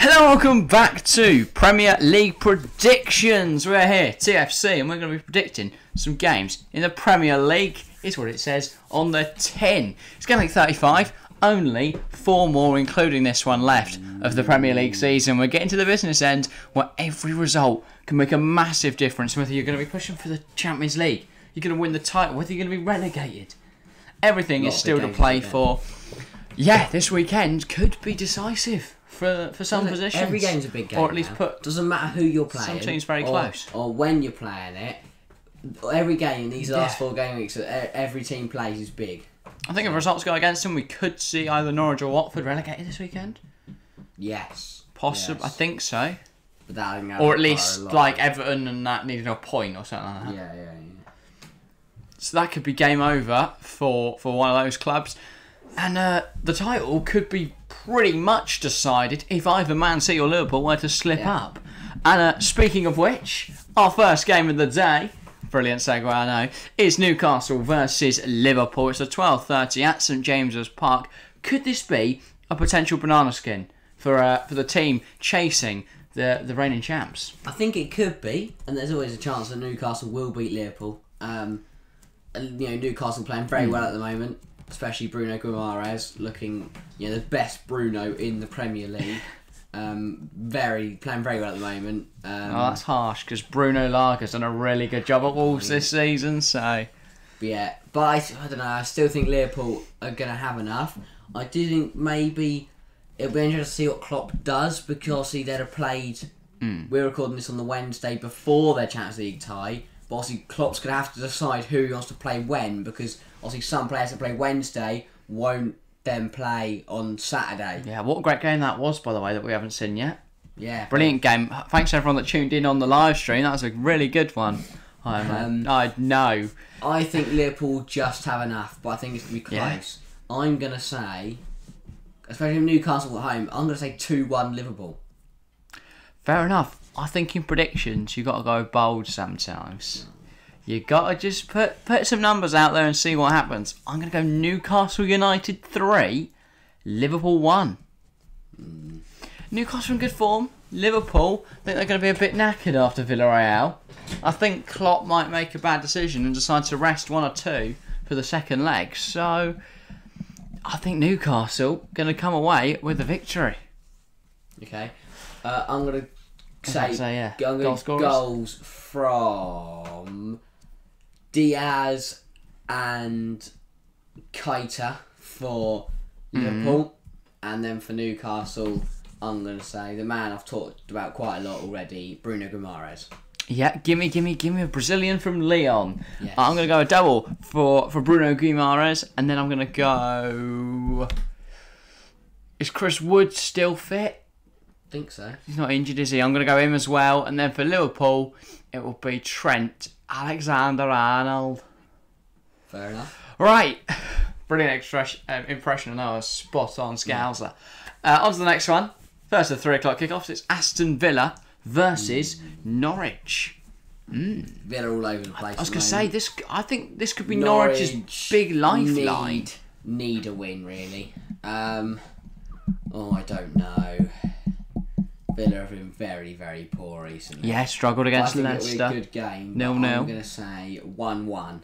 Hello, welcome back to Premier League Predictions. We're here, TFC, and we're going to be predicting some games in the Premier League, is what it says on the tin. It's Gameweek 35, only 4 more, including this one left, of the Premier League season. We're getting to the business end where every result can make a massive difference, whether you're going to be pushing for the Champions League, you're going to win the title, whether you're going to be relegated. Everything is still to play for. Yeah, this weekend could be decisive for some positions. Every game's a big game. Or at least doesn't matter who you're playing. Some teams very close. Or when you're playing it. Every game in these last 4 game weeks that every team plays is big. I think if results go against them, we could see either Norwich or Watford relegated this weekend. Yes. Possibly, yes. I think so. But that or at least like Everton and that needed a point or something like that. Yeah. So that could be game over for one of those clubs. And the title could be pretty much decided if either Mancy or Liverpool were to slip up. And speaking of which, our first game of the day, brilliant segue I know, is Newcastle versus Liverpool. It's at 12:30 at St James's Park. Could this be a potential banana skin for the team chasing the reigning champs? I think it could be, and there's always a chance that Newcastle will beat Liverpool. Newcastle playing very well at the moment. Especially Bruno Guimaraes looking, the best Bruno in the Premier League. Playing very well at the moment. That's harsh because Bruno Laga's done a really good job at Wolves this season. So, yeah, but I don't know. I still think Liverpool are going to have enough. I do think maybe it'll be interesting to see what Klopp does because obviously they'd have played. We're recording this on the Wednesday before their Champions League tie. But obviously Klopp's going to have to decide who he wants to play when because obviously some players that play Wednesday won't then play on Saturday. Yeah, what a great game that was, by the way, that we haven't seen yet. Yeah. Brilliant game. Thanks to everyone that tuned in on the live stream. That was a really good one. I know. I think Liverpool just have enough, but I think it's going to be close. Yeah. I'm going to say, especially with Newcastle at home, I'm going to say 2-1 Liverpool. Fair enough. I think in predictions, you've got to go bold sometimes. You've got to just put some numbers out there and see what happens. I'm going to go Newcastle United 3, Liverpool 1. Newcastle in good form. Liverpool, I think they're going to be a bit knackered after Villarreal. I think Klopp might make a bad decision and decide to rest 1 or 2 for the second leg. So, I think Newcastle going to come away with a victory. Okay. I'm going to say goals from Diaz and Keita for Liverpool, and then for Newcastle, I'm going to say the man I've talked about quite a lot already, Bruno Guimaraes. Yeah, give me a Brazilian from Lyon. Yes. I'm going to go a double for Bruno Guimaraes, and then I'm going to go. Is Chris Wood still fit? Think so. He's not injured, is he? I'm going to go him as well. And then for Liverpool, it will be Trent Alexander-Arnold. Fair enough. Right. Brilliant impression. I know, a spot on Scouser. On to the next one. First of 3 o'clock kickoffs. It's Aston Villa versus Norwich. Villa all over the place. I was going to say, I think this could be Norwich's big lifeline. Need a win, really. I don't know. Villa have been very, very poor recently. Yeah, struggled against Leicester. It'll be a good game. 0-0. I'm going to say 1-1.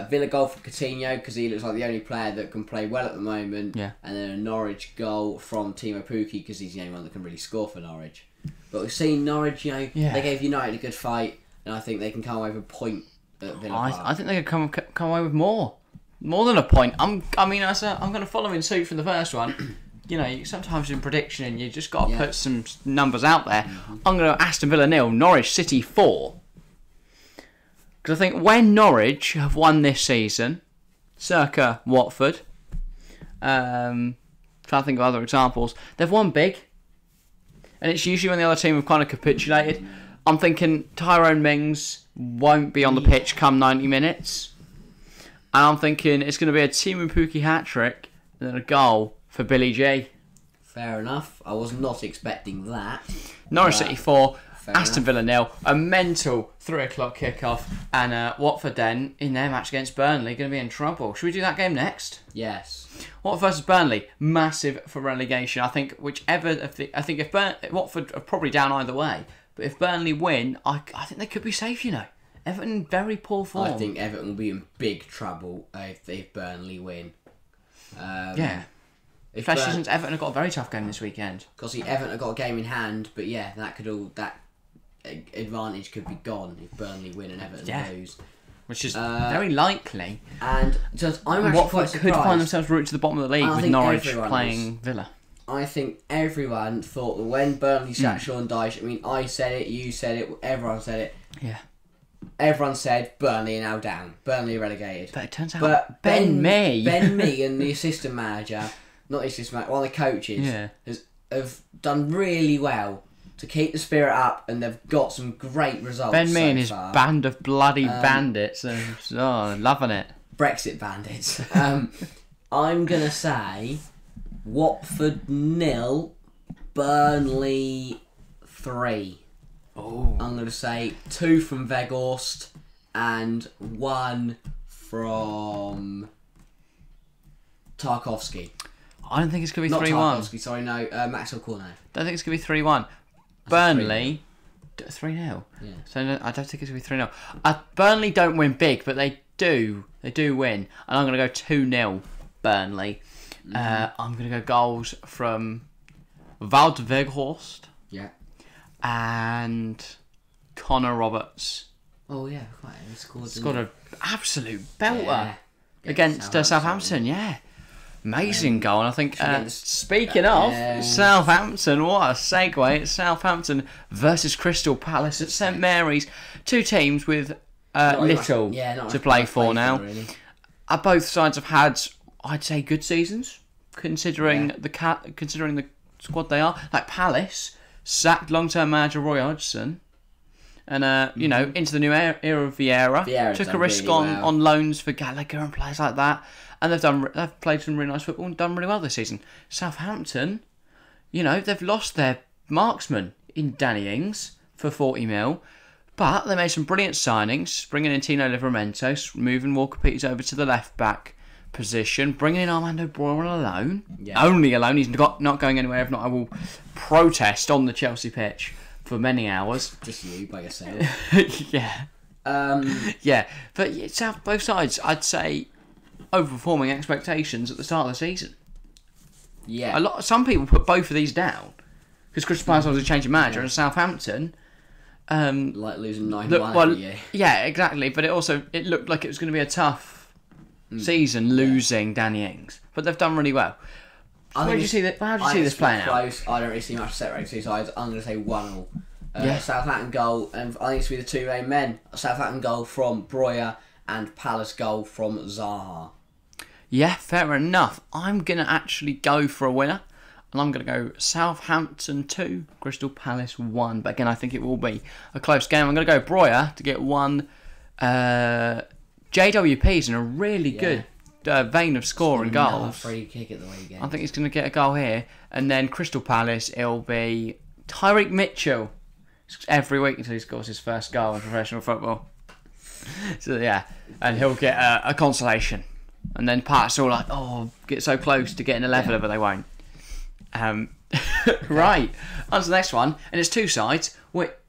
Villa goal for Coutinho because he looks like the only player that can play well at the moment. Yeah. And then a Norwich goal from Timo Pukki because he's the only one that can really score for Norwich. But we've seen Norwich, they gave United a good fight, and I think they can come away with a point at Villa Park. I think they could come away with more than a point. I'm going to follow in suit from the first one. Sometimes in prediction, you just got to put some numbers out there. I'm going to go Aston Villa 0, Norwich City 4. Because I think when Norwich have won this season, circa Watford, trying to think of other examples, they've won big. And it's usually when the other team have kind of capitulated. I'm thinking Tyrone Mings won't be on the pitch come 90 minutes. And I'm thinking it's going to be a Timo Pukki hat-trick and then a goal for Billy G. Fair enough. I was not expecting that. Norwich City 4, Aston enough. Villa 0. A mental 3 o'clock kickoff. And Watford then, in their match against Burnley, going to be in trouble. Should we do that game next? Yes. Watford versus Burnley, massive for relegation. I think if Watford are probably down either way, but if Burnley win, I think they could be safe. Everton very poor form. I think Everton will be in big trouble if Burnley win. Especially since Everton have got a very tough game this weekend. Because Everton have got a game in hand, but yeah, that advantage could be gone if Burnley win and Everton lose. Which is very likely. And just, I'm actually Watford quite surprised. could find themselves route to the bottom of the league with Norwich playing Villa. I think everyone thought that when Burnley sacked Sean Dyche, I mean, I said it, you said it, everyone said it. Yeah. Everyone said Burnley are now down. Burnley are relegated. But it turns out Ben Mee and the assistant manager, not the assistant manager, one of the coaches, have done really well to keep the spirit up, and they've got some great results. Ben Mee and his band of bloody bandits, loving it. Brexit bandits. I'm gonna say Watford 0, Burnley 3. Oh. I'm going to say 2 from Weghorst and 1 from Tarkowski. I don't think it's going to be 3-1. Not Tarkowski, sorry, no, Maxwell Cornet. Don't think it's going to be 3-1. Burnley, 3-0. Yeah. So no, I don't think it's going to be 3-0. Burnley don't win big, but they do win. And I'm going to go 2-0 Burnley. I'm going to go goals from Wout Weghorst. Yeah. And Connor Roberts. Oh yeah, quite. He scored an absolute belter against Southampton. Yeah, amazing goal. And I think speaking of Southampton, what a segue! It's Southampton versus Crystal Palace at St Mary's. Two teams with little to play for now. Really. Both sides have had, I'd say, good seasons considering the squad they are. Like Palace sacked long-term manager Roy Hodgson, and into the new era of Vieira took a risk really on loans for Gallagher and players like that, and they've played some really nice football and done really well this season. Southampton, they've lost their marksman in Danny Ings for 40 mil, but they made some brilliant signings, bringing in Tino Livramento, moving Walker Peters over to the left back position, bringing in Armando Broja on loan. Only alone. He's not going anywhere. If not, I will protest on the Chelsea pitch for many hours. Just you by yourself. Yeah. But both sides, I'd say, overperforming expectations at the start of the season. Yeah. Some people put both of these down because Crystal Palace was a change of manager, and Southampton. Like losing 9-1 every year. Yeah, exactly. But it looked like it was going to be a tough season losing Danny Ings, but they've done really well. How do you see this playing out? Close. I don't really see much separate two sides. I'm going to say 1-1. Southampton goal, and I think it's going to be the two main men. Southampton goal from Broja and Palace goal from Zaha. Yeah, fair enough. I'm going to actually go for a winner, and I'm going to go Southampton 2, Crystal Palace 1. But again, I think it will be a close game. I'm going to go Broja to get 1. JWP's in a really good vein of scoring goals. Free kick at the weekend. I think he's going to get a goal here. And then Crystal Palace, it'll be Tyreek Mitchell every week until he scores his first goal in professional football. So yeah, and he'll get a consolation. And then Palace all like, get so close to getting a leveller, but they won't. Right, on to the next one. And it's two sides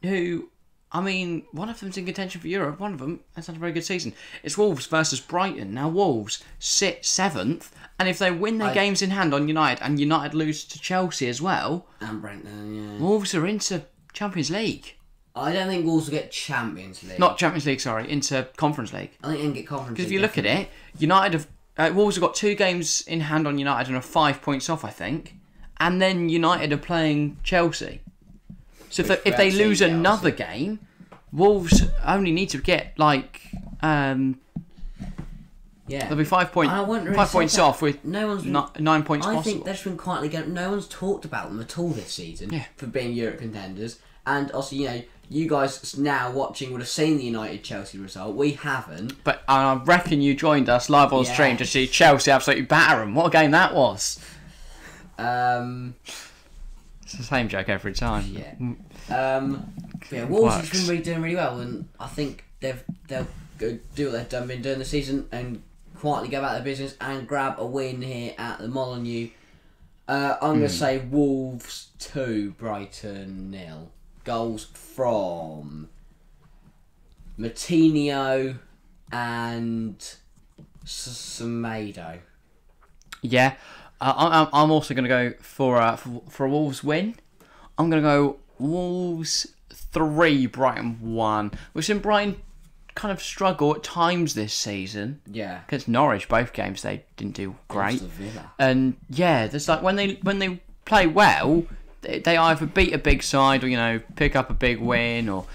who... one of them's in contention for Europe. One of them has had a very good season. It's Wolves versus Brighton. Now, Wolves sit 7th, and if they win their games in hand on United, and United lose to Chelsea as well, and Brentford, Wolves are into Champions League. I don't think Wolves will get Champions League. Not Champions League, sorry, into Conference League. I think they can get Conference League. Because if you look at it, Wolves have got 2 games in hand on United and are 5 points off, I think. And then United are playing Chelsea. So if they lose another game, Wolves only need to get they'll be 5 points off with 9 points possible. I think that's been quietly going. No one's talked about them at all this season for being Europe contenders. And also, you guys now watching would have seen the United Chelsea result. We haven't. But I reckon you joined us live on stream to see Chelsea absolutely batter them. What a game that was! It's the same joke every time. Yeah. Wolves have been doing really well, and I think they'll go do what they've been doing this season and quietly go about their business and grab a win here at the Molineux. I'm going to say Wolves 2, Brighton 0. Goals from Martinho and Semedo. Yeah, I'm also going to go for a Wolves win. I'm going to go Wolves 3, Brighton 1. We've seen Brighton kind of struggle at times this season. Yeah. Against Norwich, both games they didn't do great. Aston Villa. And yeah, there's like when they play well, they either beat a big side or pick up a big win or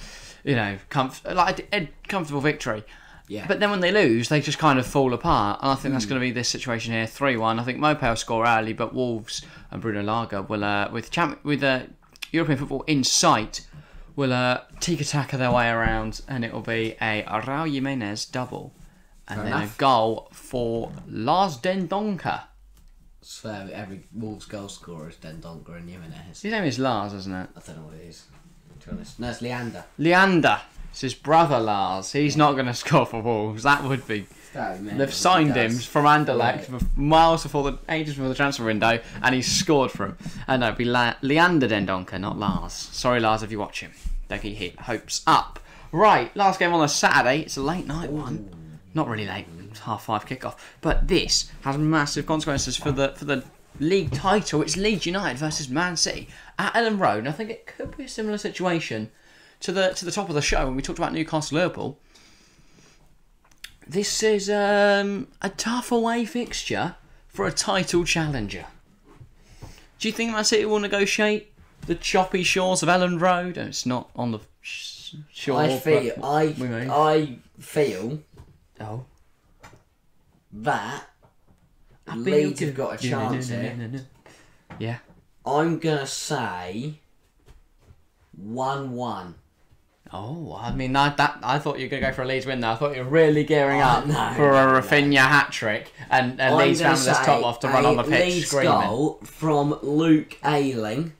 like a comfortable victory. Yeah. But then when they lose, they just kind of fall apart. And I think that's going to be this situation here, 3-1. I think Mopé will score early, but Wolves and Bruno Lager will, with European football in sight, will tiki-taka their way around, and it will be a Raul Jimenez double. And Fair then enough. a goal for Lars Den Donker. So every Wolves goal scorer is Dendonker and Jimenez. His name is Lars, isn't it? I don't know what it is, to be honest. No, it's Leander. Leander. It's his brother Lars. He's not going to score for Wolves. That would be... They've signed him from Anderlecht miles before ages before the transfer window, and he's scored for him. And no, it'd be Leander Den Donker, not Lars. Sorry, Lars, if you watch him. Don't get your hopes up. Right, last game on a Saturday. It's a late night one. Not really late. It's 5:30 kickoff. But this has massive consequences for the league title. It's Leeds United versus Man City at Ellen Road. And I think it could be a similar situation to the top of the show when we talked about Newcastle Liverpool. This is a tough away fixture for a title challenger. Do you think Man City will negotiate the choppy shores of Ellen Road? It's not on the shore. I feel Oh. that Leeds have got a chance here. Yeah. I'm gonna say 1-1. Oh, I mean, I thought you were going to go for a Leeds win there. I thought you were really gearing up No, for a Rafinha hat-trick and Leeds fan with his top off to run on the pitch Leeds screaming. goal from Luke Ayling.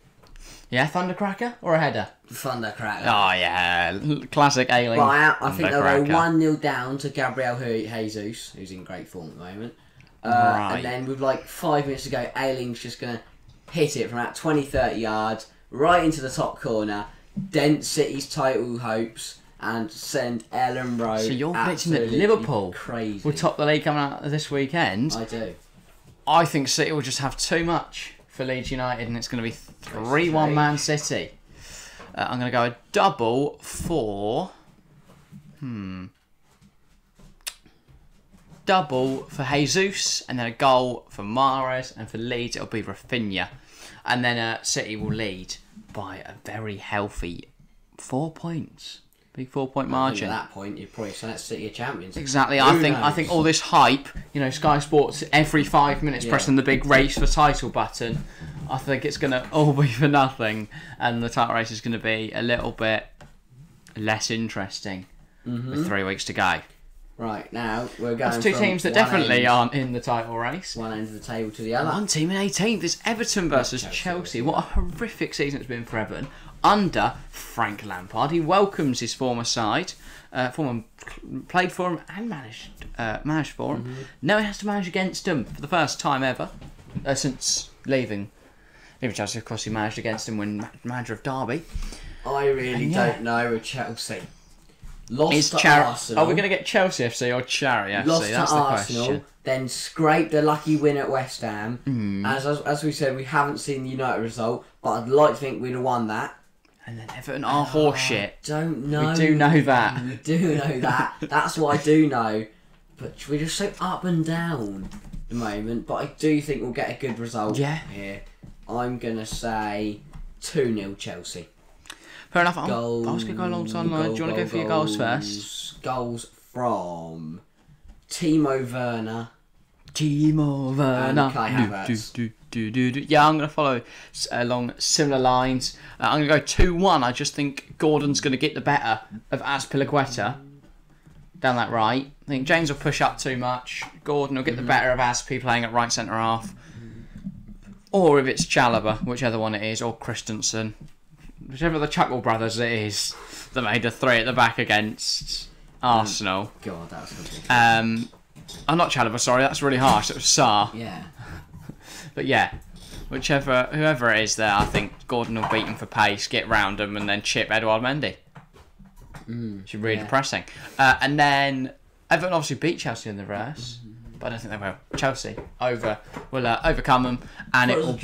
Yeah, Thundercracker or a header? Thundercracker. Oh, yeah. Classic Ayling. But I think they'll go Thundercracker. 1-0 down to Gabriel Jesus, who's in great form at the moment. Right. And then with like 5 minutes to go, Ayling's just going to hit it from about 20-30 yards, right into the top corner, dent City's title hopes, and send Ellen Road. So you're predicting that absolutely Liverpool crazy. will top the league coming out this weekend? I do. I think City will just have too much for Leeds United, and it's going to be 3-1 Man City. I'm going to go a double for... Double for Jesus, and then a goal for Mahrez, and for Leeds it'll be Rafinha. And then City will lead by a very healthy 4 points. Big 4-point margin. At that point, you'd probably say that's City are champions. Exactly. Who I think all this hype, Sky Sports every 5 minutes pressing the big race for title button. I think it's going to all be for nothing, and the title race is going to be a little bit less interesting with 3 weeks to go. Right, now we're going That's two from teams that one definitely end, aren't in the title race. one end of the table to the other. One team in 18th is Everton versus Chelsea. What a horrific season it's been for Everton under Frank Lampard. He welcomes his former side, played for him and managed for him. Now he has to manage against them for the first time ever since leaving Chelsea. Of course, he managed against him when manager of Derby. I really don't know with Chelsea. Lost to Arsenal. Are we going to get Chelsea FC or Cherry FC? Lost That's to the Arsenal, question. then scraped a lucky win at West Ham. As we said, we haven't seen the United result, but I'd like to think we'd have won that. And then Everton are horseshit. Don't know. We do know that. We do know that. That's what I do know. But we're just so up and down at the moment. But I do think we'll get a good result here. I'm going to say 2-0 Chelsea. Fair enough. I was going to go alongside. Do you want to go for your goals first? Goals from Timo Werner. And Kai Havertz. Yeah, I'm going to follow along similar lines. I'm going to go 2-1. I just think Gordon's going to get the better of Azpilicueta down that right. I think James will push up too much. Gordon will get the better of Azpi playing at right centre half. or if it's Chalobah, whichever one it is, or Christensen, whichever the Chuckle brothers it is that made the 3 at the back against Arsenal. God, that was ridiculous. I'm not Chalobah, sorry, that's really harsh. It was Sarr. Yeah. But yeah, whoever it is there, I think Gordon will beat him for pace, get round him, and then chip Edouard Mendy. Which is really depressing. And then Everton obviously beat Chelsea in the reverse, but I don't think they will. Chelsea will overcome them, and it will be.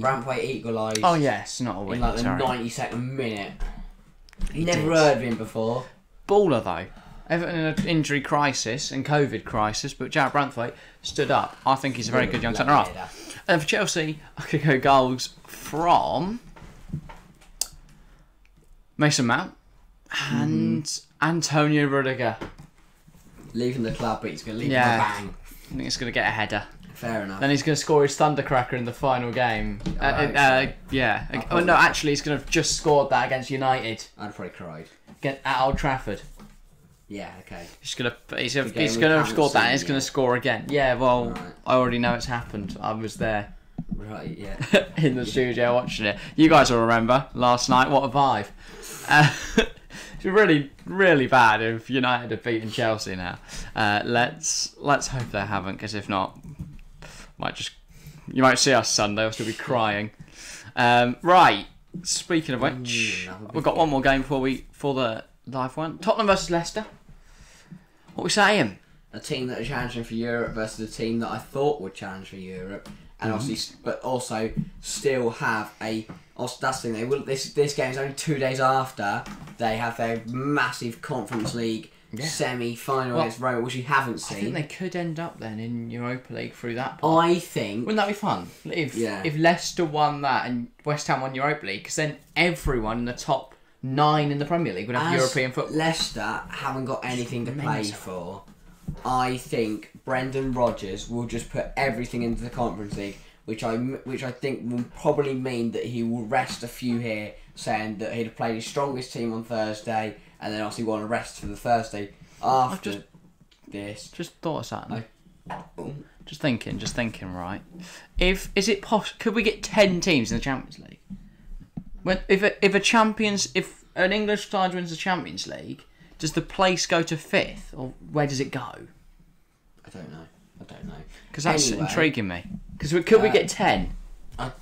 Brantwaite equalised. Oh yes, not a win. In like the 92nd minute. Never heard of him before. Baller though. Everton in an injury crisis and COVID crisis, but Jared Brantwaite stood up. I think he's a very good young centre half. And for Chelsea, I could go goals from Mason Mount and Antonio Rudiger. Leaving the club, but he's going to leave with a bang. I think he's going to get a header. Fair enough. Then he's going to score his thundercracker in the final game. Oh no, actually he's going to have just scored that against United. I'd probably cried. At Old Trafford. Yeah, okay. He's going to have scored that and he's going to score again. Yeah, well, I already know it's happened. I was there. Right, yeah. In the studio watching it. You guys will remember last night. What a vibe. It's really, really bad if United have beaten Chelsea now. Let's hope they haven't, because if not, you might see us Sunday. I'll still be crying. Right. Speaking of which, we've got one more game before the live one. Tottenham versus Leicester. What are we saying? A team that are challenging for Europe versus a team that I thought would challenge for Europe, and obviously, but also still have a. That's the thing. They will. This game is only 2 days after they have their massive Conference League semi-final against Roma, which you haven't seen. I think they could end up then in Europa League through that part. I think. Wouldn't that be fun? If Leicester won that and West Ham won Europa League, because then everyone in the top 9 in the Premier League would have European football. Leicester haven't got anything to play for. I think Brendan Rodgers will just put everything into the Conference League, which I think will probably mean that he will rest a few here, saying that he'd have played his strongest team on Thursday, and then obviously want to rest for the Thursday after this. Just thought of something. Just thinking. Right? Could we get 10 teams in the Champions League? If an English side wins the Champions League, does the place go to 5th, or where does it go? I don't know. Because that's intriguing me. Because could we get 10?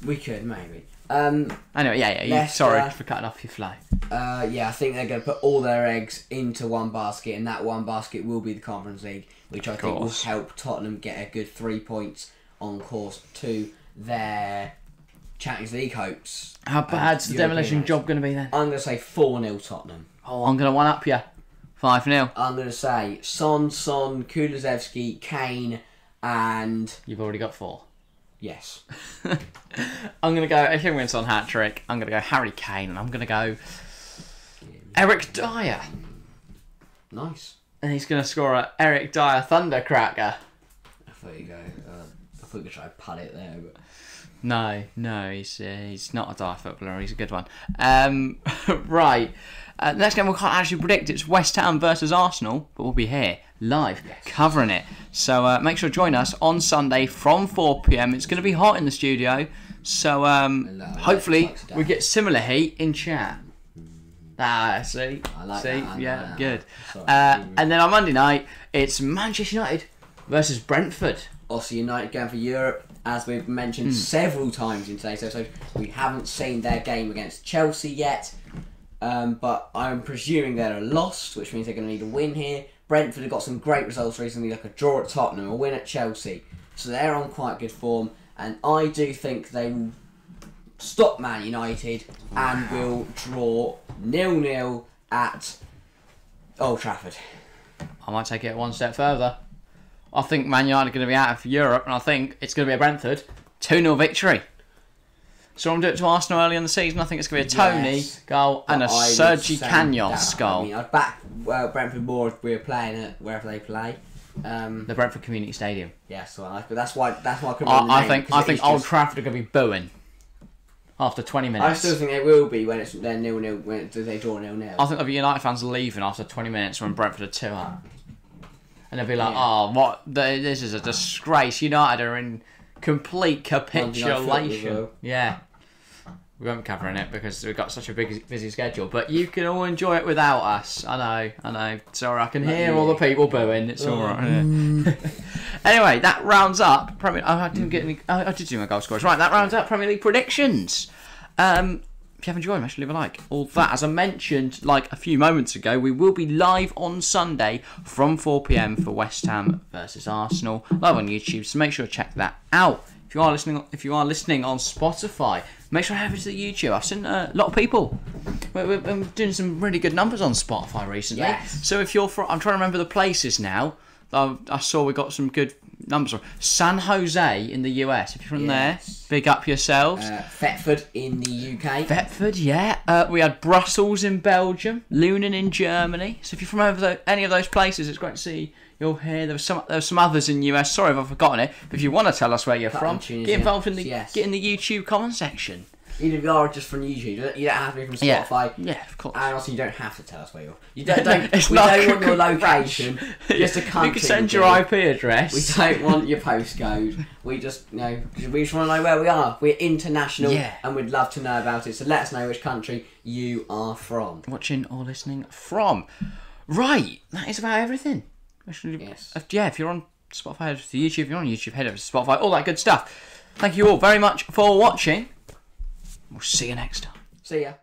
We could, maybe. Anyway, Leicester, sorry for cutting off your flow. I think they're going to put all their eggs into one basket, and that one basket will be the Conference League, which I think will help Tottenham get a good 3 points on course to their Champions League hopes. How bad's the demolition job going to be then? I'm going to say 4-0 Tottenham. Oh, I'm going to one-up you. 5-0. I'm going to say Son, Kulusevski, Kane, and... You've already got 4. Yes. I'm going to go... If everyone's on hat-trick, I'm going to go Harry Kane, and I'm going to go Eric Dyer. Nice. And he's going to score a Eric Dyer thundercracker. I thought you were trying to putt it there, but... No, he's not a Dyer footballer. He's a good one. Right. Next game we can't actually predict. It's West Ham versus Arsenal, but we'll be here live covering it. So make sure to join us on Sunday from 4 p.m. It's going to be hot in the studio, so hopefully we get similar heat in chat. See? I like that. Yeah, good. And then on Monday night, it's Manchester United versus Brentford. Also, United going for Europe, as we've mentioned several times in today's episode. We haven't seen their game against Chelsea yet. But I'm presuming they're lost, which means they're going to need a win here. Brentford have got some great results recently, like a draw at Tottenham, a win at Chelsea. So they're on quite good form, and I do think they will stop Man United and will draw 0-0 at Old Trafford. I might take it one step further. I think Man United are going to be out of Europe, and I think it's going to be a Brentford 2-0 victory. So I'm doing it to Arsenal early in the season. I think it's going to be a Tony goal and a Sergi Canos goal. I mean, I'd back Brentford more if we were playing it wherever they play. The Brentford Community Stadium. Yes, but that's why I couldn't remember the name. I think Old Trafford are going to be booing after 20 minutes. I still think they will be when they're 0-0 when they draw 0-0. I think there'll be United fans leaving after 20 minutes when Brentford are 2-up. And they'll be like, oh, what? This is a disgrace. United are in complete capitulation. Well. Yeah. We won't be covering it because we've got such a busy schedule, but you can all enjoy it without us. I know. Sorry, I can hear all the people booing. It's all right. Anyway, that rounds up. I didn't get any. I did do my goal scorers. Right, that rounds up Premier League predictions. If you have enjoyed, make sure to leave a like. All that, as I mentioned like a few moments ago, we will be live on Sunday from 4 p.m. for West Ham versus Arsenal, live on YouTube. So make sure to check that out. If you are listening on Spotify, make sure to head over to the YouTube. I've seen a lot of people. We're doing some really good numbers on Spotify recently. Yes. So if you're from, I'm trying to remember the places now. I saw we got some good numbers from San Jose in the US. If you're from there, big up yourselves. Thetford in the UK. Thetford, yeah. We had Brussels in Belgium, Lunen in Germany. So if you're from any of those places, it's great to see you're here. There was some others in the US. Sorry if I've forgotten it. But if you want to tell us where you're from, get involved in get in the YouTube comment section. Even if you are just from YouTube, you don't have to be from Spotify. Yeah, of course. And also, you don't have to tell us where you're. We don't want your location. Just a country. You can send your IP address. We don't want your postcode. We just we just want to know where we are. We're international, and we'd love to know about it. So let us know which country you are from, watching or listening from. Right, that is about everything. Yes. If you're on Spotify, head over to YouTube. If you're on YouTube, head over to Spotify. All that good stuff. Thank you all very much for watching. We'll see you next time. See ya.